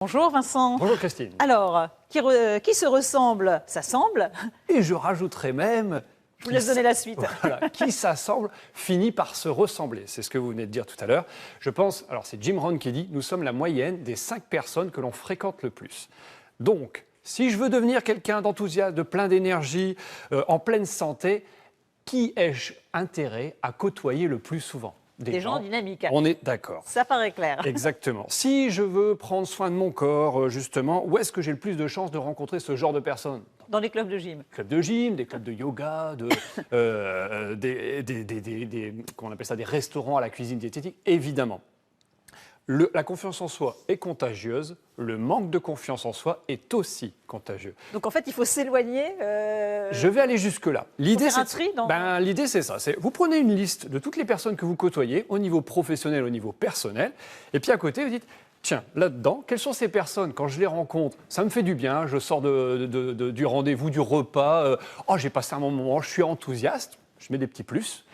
Bonjour Vincent. Bonjour Christine. Alors, qui se ressemble, s'assemble. Et je rajouterai même... Je vous laisse donner la suite. Voilà, qui s'assemble finit par se ressembler. C'est ce que vous venez de dire tout à l'heure. Je pense, alors c'est Jim Rohn qui dit, nous sommes la moyenne des 5 personnes que l'on fréquente le plus. Donc, si je veux devenir quelqu'un d'enthousiaste, de plein d'énergie, en pleine santé, qui ai-je intérêt à côtoyer le plus souvent ? Des gens dynamiques. On est d'accord. Ça paraît clair. Exactement. Si je veux prendre soin de mon corps, justement, où est-ce que j'ai le plus de chances de rencontrer ce genre de personnes ? Dans les clubs de gym. Clubs de gym, des clubs de yoga, comment on appelle ça, des restaurants à la cuisine diététique, évidemment. La confiance en soi est contagieuse, le manque de confiance en soi est aussi contagieux. Donc en fait, il faut s'éloigner. Je vais aller jusque-là. L'idée, l'idée, c'est ça. Vous prenez une liste de toutes les personnes que vous côtoyez, au niveau professionnel, au niveau personnel, et puis à côté, vous dites, tiens, là-dedans, quelles sont ces personnes ? Quand je les rencontre, ça me fait du bien, je sors du rendez-vous, du repas, j'ai passé un bon moment, je suis enthousiaste, je mets des petits plus.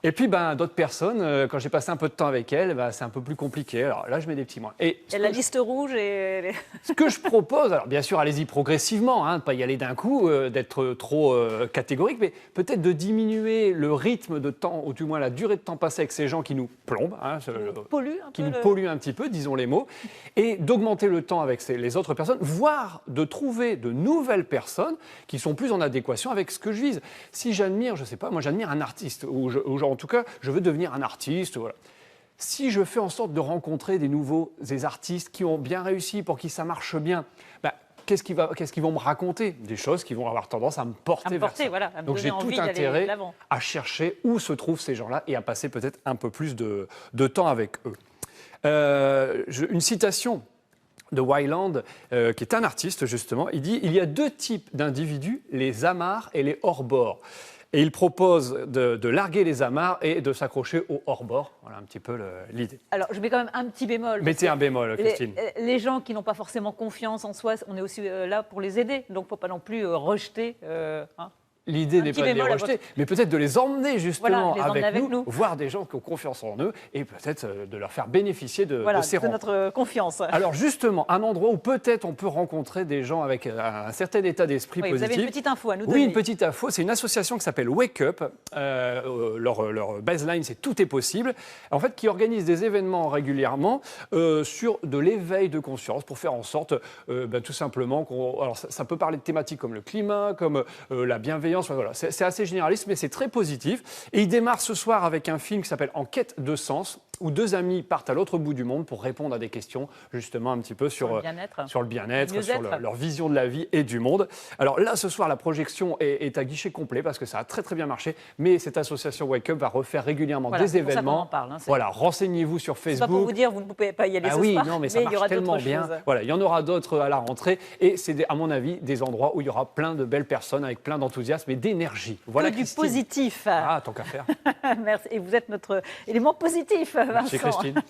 Et puis, d'autres personnes, quand j'ai passé un peu de temps avec elles, c'est un peu plus compliqué. Alors là, je mets des petits moins. Et la liste rouge et... Ce que je propose, alors bien sûr, allez-y progressivement, ne pas y aller d'un coup, d'être trop catégorique, mais peut-être de diminuer le rythme de temps, ou du moins la durée de temps passé avec ces gens qui nous plombent, qui nous polluent un petit peu, disons les mots, et d'augmenter le temps avec les autres personnes, voire de trouver de nouvelles personnes qui sont plus en adéquation avec ce que je vise. Si j'admire, je sais pas, moi j'admire un artiste, en tout cas, je veux devenir un artiste, voilà. Si je fais en sorte de rencontrer des artistes qui ont bien réussi, pour qui ça marche bien, qu'est-ce qu'ils vont me raconter ? Des choses qui vont avoir tendance à me porter vers ça. Voilà, donc j'ai tout intérêt à chercher où se trouvent ces gens-là et à passer peut-être un peu plus de temps avec eux. Une citation de Weiland, qui est un artiste justement, il dit « Il y a 2 types d'individus, les amarres et les hors-bords ». Et il propose de larguer les amarres et de s'accrocher au hors-bord. Voilà un petit peu l'idée. Alors, je mets quand même un petit bémol. Mettez un bémol, Christine. Les gens qui n'ont pas forcément confiance en soi, on est aussi là pour les aider. Donc, il ne faut pas non plus rejeter... L'idée n'est pas de les rejeter, mais peut-être de les emmener justement avec nous, voir des gens qui ont confiance en eux et peut-être de leur faire bénéficier de ces rencontres. Notre confiance. Alors justement, un endroit où peut-être on peut rencontrer des gens avec un certain état d'esprit positif. Vous avez une petite info à nous donner. Oui, une petite info. C'est une association qui s'appelle Wake Up. Leur baseline, c'est Tout est possible. En fait, qui organise des événements régulièrement sur de l'éveil de conscience pour faire en sorte, tout simplement, alors ça peut parler de thématiques comme le climat, comme la bienveillance. Voilà, c'est assez généraliste, mais c'est très positif. Et il démarre ce soir avec un film qui s'appelle En quête de sens, où 2 amis partent à l'autre bout du monde pour répondre à des questions, justement, un petit peu sur le bien-être, sur leur vision de la vie et du monde. Alors là, ce soir, la projection est à guichet complet parce que ça a très très bien marché. Mais cette association Wake Up va refaire régulièrement des événements. Ça qu'on en parle, voilà, renseignez-vous sur Facebook. C'est pas pour vous dire, vous ne pouvez pas y aller ce soir. Oui, non, mais ça marche tellement bien. Voilà, il y en aura d'autres à la rentrée. Et c'est, à mon avis, des endroits où il y aura plein de belles personnes avec plein d'enthousiasme et d'énergie. Voilà, du positif. Ah, tant qu'à faire. Merci. Et vous êtes notre élément positif, Vincent. Merci Christine.